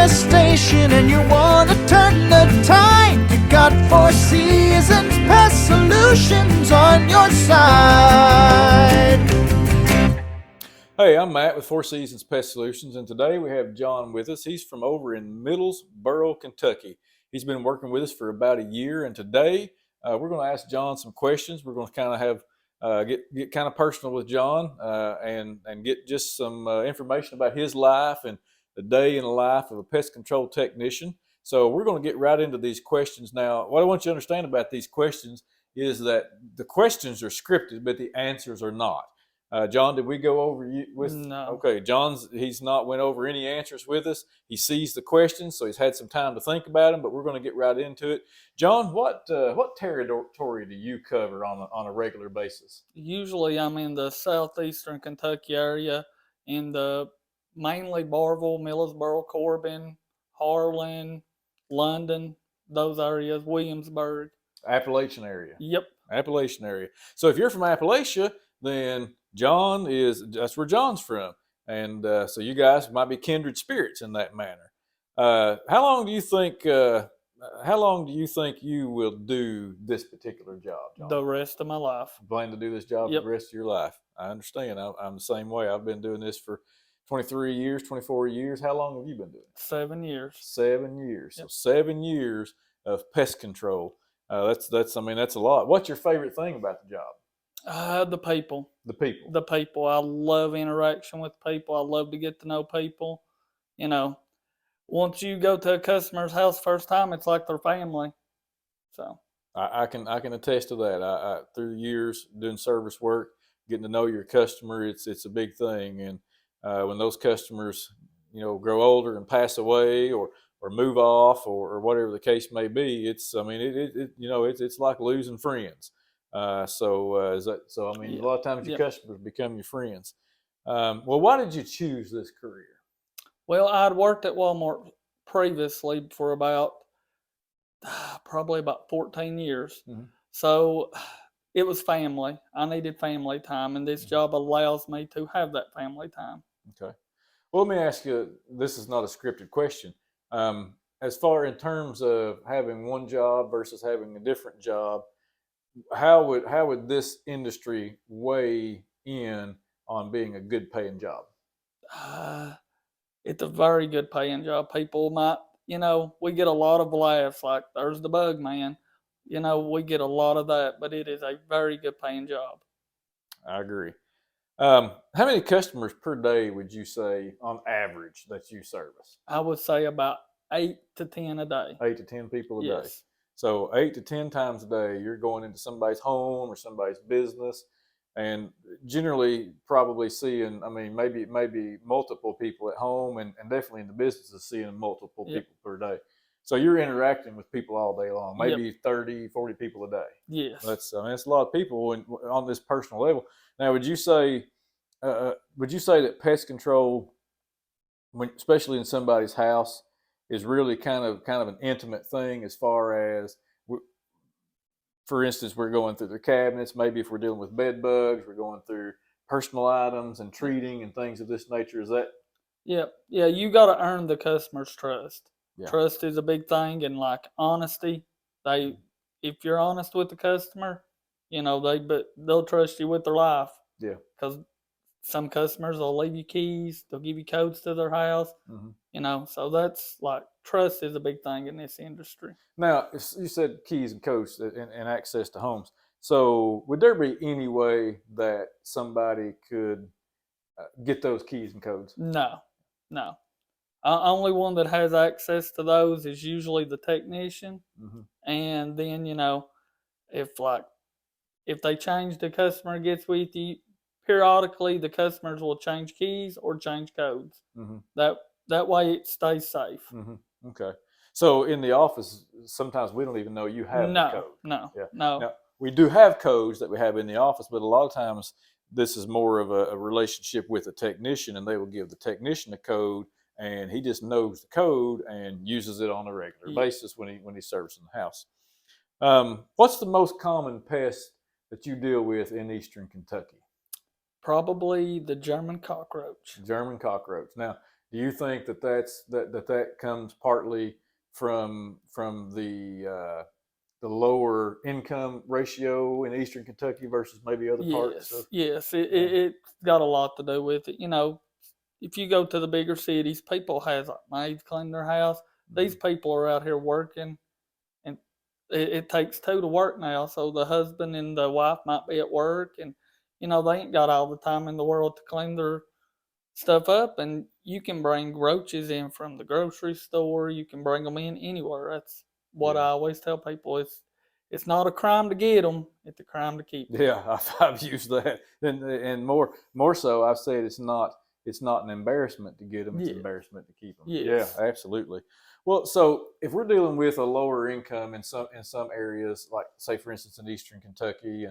infestation and you want to turn the tide, you got Four Seasons Pest Solutions on your side. Hey, I'm Matt with Four Seasons Pest Solutions, and today we have John with us. He's from over in Middlesboro, Kentucky. He's been working with us for about a year, and today we're going to ask John some questions. We're going to kind of have get kind of personal with John and get just some information about his life and the day in the life of a pest control technician. So we're going to get right into these questions now. What I want you to understand about these questions is that the questions are scripted, but the answers are not. John, did we go over you with? No. Okay, he's not went over any answers with us. He sees the questions, so he's had some time to think about them. But we're going to get right into it. John, what territory do you cover on a regular basis? Usually I'm in the southeastern Kentucky area, in the mainly Barville, Middlesboro, Corbin, Harlan, London, those areas, Williamsburg. Appalachian area. Yep. Appalachian area. So if you're from Appalachia, then that's where John's from. And so you guys might be kindred spirits in that manner. How long do you think you will do this particular job, John? The rest of my life. Plan to do this job Yep. for the rest of your life. I understand. I'm the same way. I've been doing this for 23 years, 24 years. How long have you been doing it? 7 years. 7 years. Yep. So 7 years of pest control. That's a lot. What's your favorite thing about the job? The people. The people. The people. I love interaction with people. I love to get to know people. You know, once you go to a customer's house first time, it's like their family. So I can attest to that. I through the years doing service work, getting to know your customer, it's a big thing. And when those customers, grow older and pass away or move off or whatever the case may be, it's like losing friends. A lot of times your customers become your friends. Well, why did you choose this career? Well, I'd worked at Walmart previously for probably about 14 years. Mm-hmm. So it was family. I needed family time, and this job allows me to have that family time. Okay. Well, let me ask you, this is not a scripted question. As far in terms of having one job versus having a different job, how would this industry weigh in on being a good paying job? It's a very good paying job. People might, we get a lot of laughs like, there's the bug man. We get a lot of that, but it is a very good paying job. I agree. How many customers per day would you say on average that you service? I would say about 8 to 10 a day. 8 to 10 people a day. Yes. So 8 to 10 times a day, you're going into somebody's home or somebody's business, and generally probably seeing, maybe multiple people at home, and definitely in the business is seeing multiple people per day. So you're interacting with people all day long, maybe 30, 40 people a day. Yes. That's a lot of people on this personal level. Now, would you say that pest control, especially in somebody's house, is really kind of an intimate thing, as far as, for instance, we're going through their cabinets. Maybe if we're dealing with bed bugs, we're going through personal items and treating and things of this nature. Is that? Yeah. You got to earn the customer's trust. Yeah. Trust is a big thing, and like honesty. If you're honest with the customer, they'll trust you with their life. Yeah. Because some customers will leave you keys, they'll give you codes to their house. Mm-hmm. So that's like, trust is a big thing in this industry. Now, you said keys and codes and access to homes. So would there be any way that somebody could get those keys and codes? No. Only one that has access to those is usually the technician. Mm-hmm. And then, if they change, the customer gets with you, periodically the customers will change keys or change codes. Mm-hmm. That way it stays safe. Mm-hmm. Okay. So in the office, sometimes we don't even know you have the code. No. Now, we do have codes that we have in the office, but a lot of times this is more of a relationship with a technician, and they will give the technician a code, and he just knows the code and uses it on a regular basis when he's servicing the house. What's the most common pest that you deal with in Eastern Kentucky? Probably the German cockroach. German cockroach. Now, Do you think that comes partly from the lower income ratio in Eastern Kentucky versus maybe other parts of? Yes, Yeah. it's got a lot to do with it. You know, if you go to the bigger cities, people has like maids clean their house. These people are out here working, and it takes two to work now. So the husband and the wife might be at work, and you know they ain't got all the time in the world to clean their stuff up. And you can bring roaches in from the grocery store. You can bring them in anywhere. That's what Yeah. I always tell people. It's not a crime to get them. It's a crime to keep them. Yeah, I've used that, and more so, I've said it's not an embarrassment to get them; it's an Yeah. embarrassment to keep them. Yeah, Yes. absolutely. Well, so if we're dealing with a lower income in some areas, like say for instance in Eastern Kentucky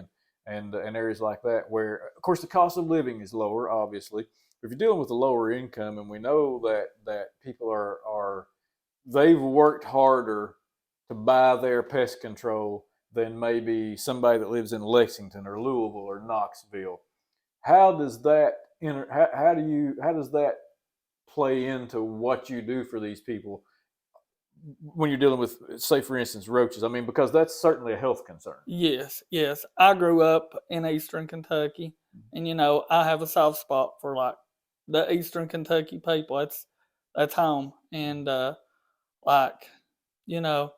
and areas like that, where of course the cost of living is lower, obviously. If you're dealing with a lower income, and we know that people are they've worked harder to buy their pest control than maybe somebody that lives in Lexington or Louisville or Knoxville. How does that how does that play into what you do for these people when you're dealing with, say for instance, roaches? I mean, because that's certainly a health concern. Yes, yes. I grew up in Eastern Kentucky, and you know I have a soft spot for like the Eastern Kentucky people. That's home, and like you know,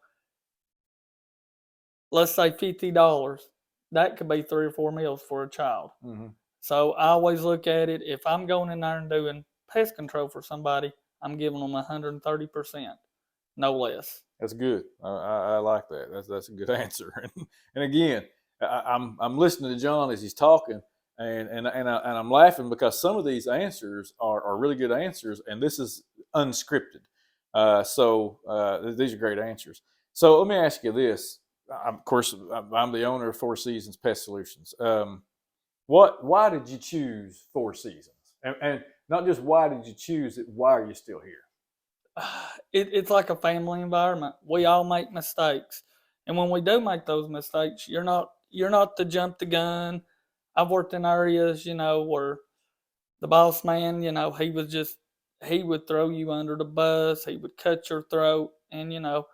let's say $50. That could be 3 or 4 meals for a child. Mm-hmm. So I always look at it. If I'm going in there and doing pest control for somebody, I'm giving them 130%, no less. That's good. I like that. That's a good answer. And again, I'm listening to John as he's talking, and I'm laughing because some of these answers are really good answers, and this is unscripted. These are great answers. So let me ask you this. Of course, I'm the owner of Four Seasons Pest Solutions. Why did you choose Four Seasons? And not just why did you choose it, why are you still here? It's like a family environment. We all make mistakes, and when we do make those mistakes, you're not to jump the gun. I've worked in areas, you know, where the boss man, you know, he would throw you under the bus, he would cut your throat, and you know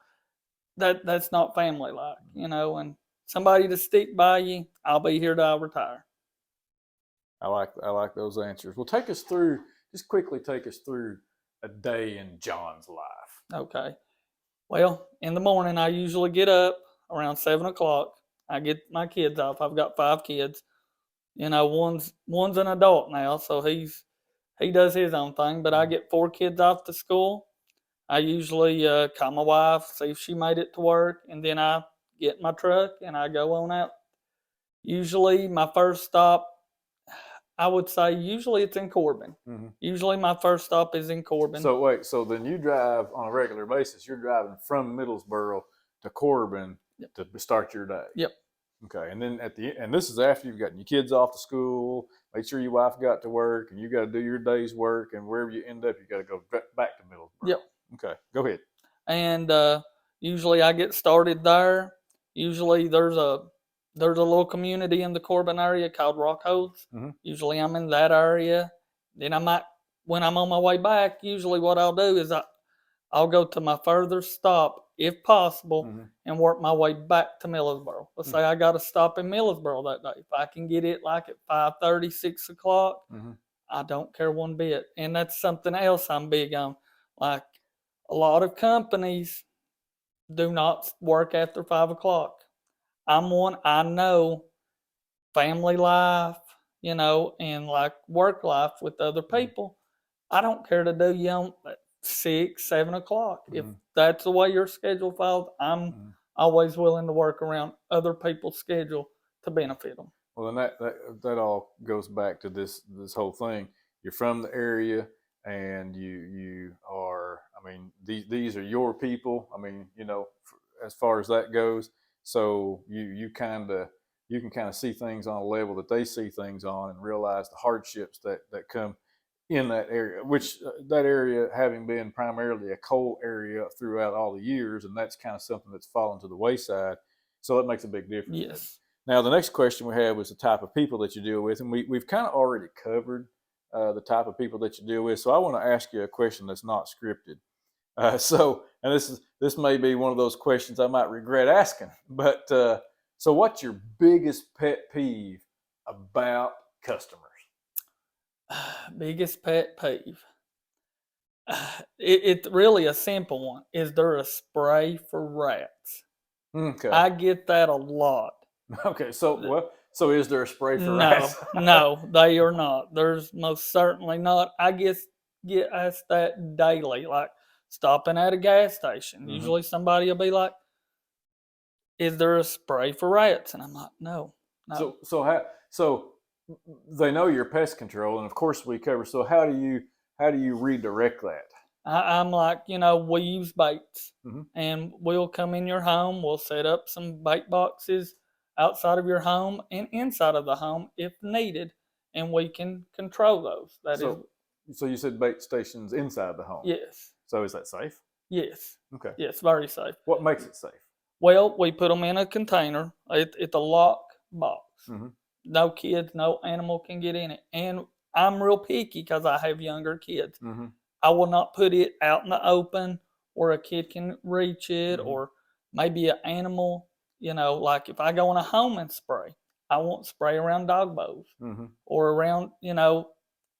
that's not family like, you know. And somebody to stick by you, I'll be here till I retire. I like those answers. Well, take us through, just quickly take us through a day in John's life. Okay. Well, in the morning, I usually get up around 7 o'clock. I get my kids off. I've got 5 kids. You know, one's an adult now, so he does his own thing. But I get 4 kids off to school. I usually call my wife, see if she made it to work, and then I get in my truck and I go on out. Usually, my first stop, I would say, usually it's in Corbin. Mm-hmm. Usually, my first stop is in Corbin. So wait, so then you drive on a regular basis. You're driving from Middlesboro to Corbin to start your day. Yep. Okay, and then and this is after you've gotten your kids off to school, make sure your wife got to work, and you got to do your day's work, and wherever you end up, you got to go back to Middlesboro. Yep. Okay, go ahead. And usually I get started there. Usually there's a little community in the Corbin area called Rockholds. Mm-hmm. Usually I'm in that area. Then when I'm on my way back, usually what I'll do is I'll go to my further stop if possible, Mm-hmm. and work my way back to Millersboro. Let's say I got a stop in Millersboro that day. If I can get it like at 5:30, 6 o'clock, Mm-hmm. I don't care one bit. And that's something else I'm big on. Like a lot of companies do not work after 5 o'clock. I'm one, I know family life, you know, and like work life with other people. I don't care to do you on 6, 7 o'clock. If that's the way your schedule falls, I'm always willing to work around other people's schedule to benefit them. Well, then that all goes back to this whole thing. You're from the area, and you are. I mean, these are your people. I mean, you know, as far as that goes. So you can kind of see things on a level that they see things on, and realize the hardships that come in that area. Which that area having been primarily a coal area throughout all the years, and that's kind of something that's fallen to the wayside. So it makes a big difference. Yes. Now, the next question we had was the type of people that you deal with, and we've kind of already covered the type of people that you deal with. So I want to ask you a question that's not scripted. And this may be one of those questions I might regret asking, but so what's your biggest pet peeve about customers? Biggest pet peeve. It's really a simple one. Is there a spray for rats? Okay. I get that a lot. Okay. So is there a spray for No, rats? no, they are not. There's most certainly not. I get asked that daily, like stopping at a gas station. Mm-hmm. Usually somebody will be like, "Is there a spray for rats?" And I'm like, "No, no." So they know you're pest control, and of course we cover. So how do you redirect that? I'm like, we use baits, Mm-hmm. and we'll come in your home. We'll set up some bait boxes outside of your home and inside of the home if needed, and we can control those. So you said bait stations inside the home. Yes. So is that safe? Yes. Okay. Yes, very safe. What makes it safe? Well, we put them in a container. It's a lock box. Mm-hmm. No kids, no animal can get in it. And I'm real picky because I have younger kids. Mm-hmm. I will not put it out in the open where a kid can reach it, Mm-hmm. or maybe an animal, like if I go in a home and spray, I won't spray around dog bows Mm-hmm. or around,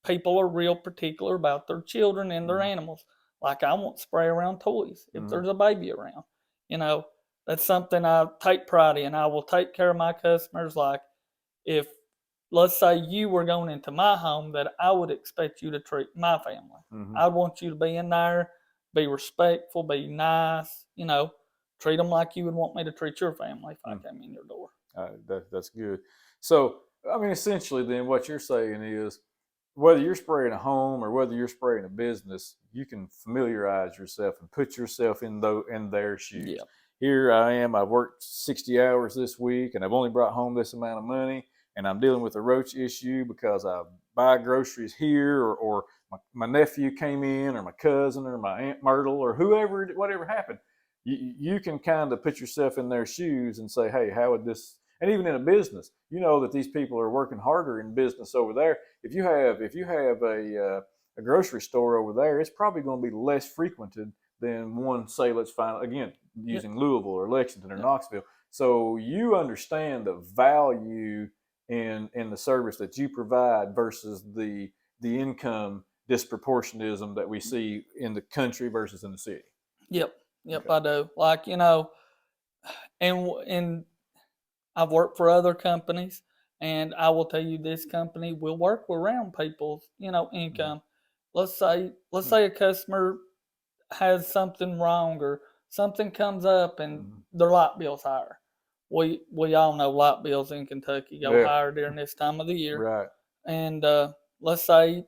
people are real particular about their children and their Mm-hmm. animals. Like I won't spray around toys if Mm-hmm. there's a baby around. That's something I take pride in. I will take care of my customers. Like if, let's say you were going into my home, that I would expect you to treat my family. Mm-hmm. I'd want you to be in there, be respectful, be nice, treat them like you would want me to treat your family if I came in your door. That's good. So, I mean, essentially then what you're saying is whether you're spraying a home or whether you're spraying a business, you can familiarize yourself and put yourself in their shoes. Yeah. Here I am, I've worked 60 hours this week and I've only brought home this amount of money, and I'm dealing with a roach issue because I buy groceries here, or my nephew came in, or my cousin, or my Aunt Myrtle, or whatever happened. You can kind of put yourself in their shoes and say, hey, how would this, and even in a business, that these people are working harder in business over there. If you have a grocery store over there, it's probably going to be less frequented than one, say, let's find, again, using Louisville or Lexington or Knoxville. So you understand the value in the service that you provide versus the income disproportionism that we see in the country versus in the city. Yep, Okay. I do. Like, and I've worked for other companies, and I will tell you this company will work around people's, income. Mm-hmm. Let's say a customer has something wrong or something comes up and their light bill's higher. We all know light bills in Kentucky go higher during this time of the year. Right. And let's say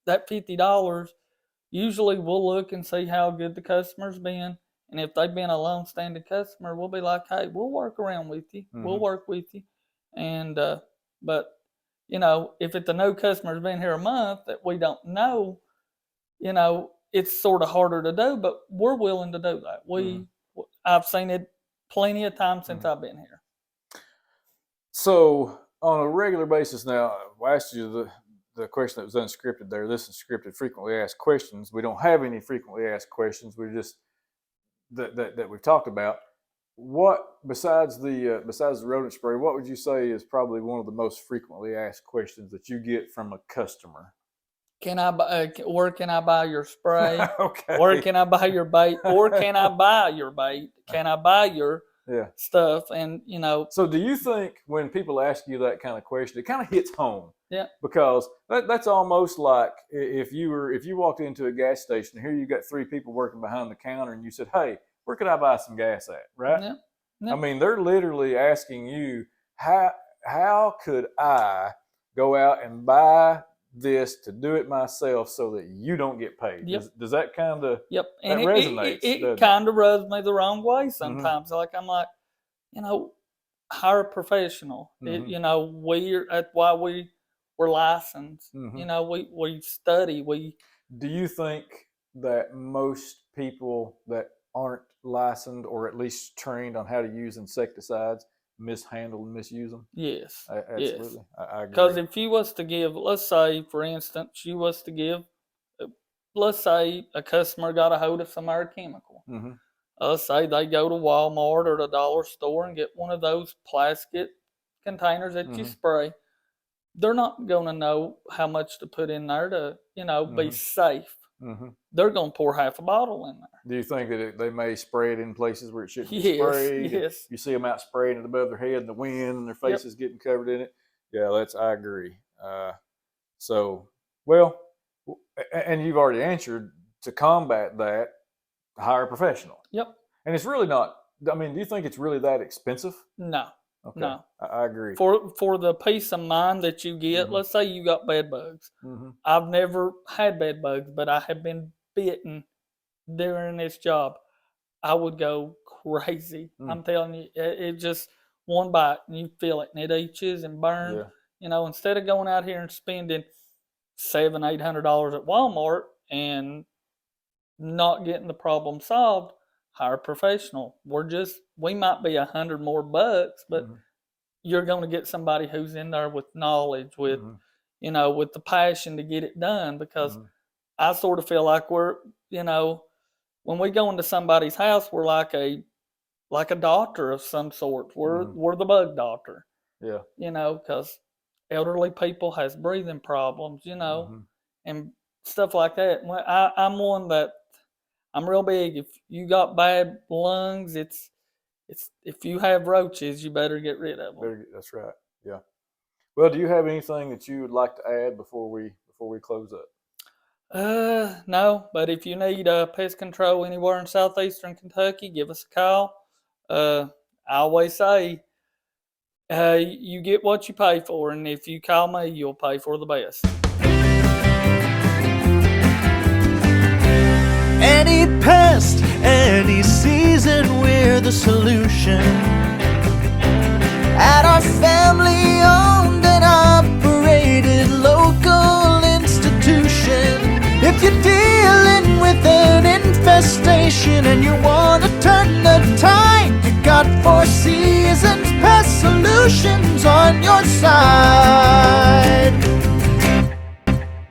that $50, usually we'll look and see how good the customer's been. And if they've been a long-standing customer, we'll be like, hey, we'll work around with you. Mm-hmm. We'll work with you. And, but, if it's a new customer's been here a month that we don't know, it's sort of harder to do, but we're willing to do that. I've seen it plenty of times since I've been here. So on a regular basis now, I asked you the question that was unscripted there. This is scripted frequently asked questions. We don't have any frequently asked questions. We just that we've talked about. What besides the rodent spray, what would you say is probably one of the most frequently asked questions that you get from a customer? Where can I buy your spray? Okay. Where can I buy your bait? Or can I buy your bait? Can I buy your stuff? And So do you think when people ask you that kind of question, it kind of hits home? Yeah. Because that's almost like if you walked into a gas station, here you got three people working behind the counter, and you said, "Hey, where could I buy some gas at?" Right? Yeah. Yeah. I mean, they're literally asking you, how could I go out and buy this to do it myself so that you don't get paid? Yep. Does that kind of And that resonates? It kind of rubs me the wrong way sometimes. Like I'm like, hire a professional. That's why we're licensed. We study. Do you think that most people that aren't licensed or at least trained on how to use insecticides mishandle and misuse them. Yes. Absolutely. Yes. I agree. Because if you was to give, let's say, for instance, you was to give, let's say a customer got a hold of some of our chemical. Say they go to Walmart or the dollar store and get one of those plastic containers that you spray. They're not going to know how much to put in there to, be safe. They're going to pour half a bottle in there. Do you think that they may spray it in places where it shouldn't be Yes, sprayed? yes. You see them out spraying it above their head in the wind, and their faces getting covered in it. Yeah, I agree. And you've already answered, to combat that, hire a professional. Yep. And it's really not. I mean, do you think it's really that expensive? No. Okay. No. I agree. For the peace of mind that you get, let's say you got bed bugs. I've never had bed bugs, but I have been bitten during this job. I would go crazy. I'm telling you, it just one bite and you feel it and it itches and burns. Yeah. Instead of going out here and spending $700-800 at Walmart and not getting the problem solved, hire a professional. We might be $100 more bucks, but you're going to get somebody who's in there with knowledge, with with the passion to get it done. Because I sort of feel like we're, when we go into somebody's house, we're like a doctor of some sort. We're the bug doctor. Yeah. Because elderly people has breathing problems, and stuff like that. I'm one that I'm real big. If you got bad lungs, it's if you have roaches, you better get rid of them. That's right. Yeah. Well, do you have anything that you would like to add before we close up? No, but if you need pest control anywhere in southeastern Kentucky, give us a call. I always say, you get what you pay for, and if you call me, you'll pay for the best. Any pest, any season, we're the solution. At our family-owned and operated local institution. If you're dealing with an infestation and you want to turn the tide, you got Four Seasons Pest Solutions on your side.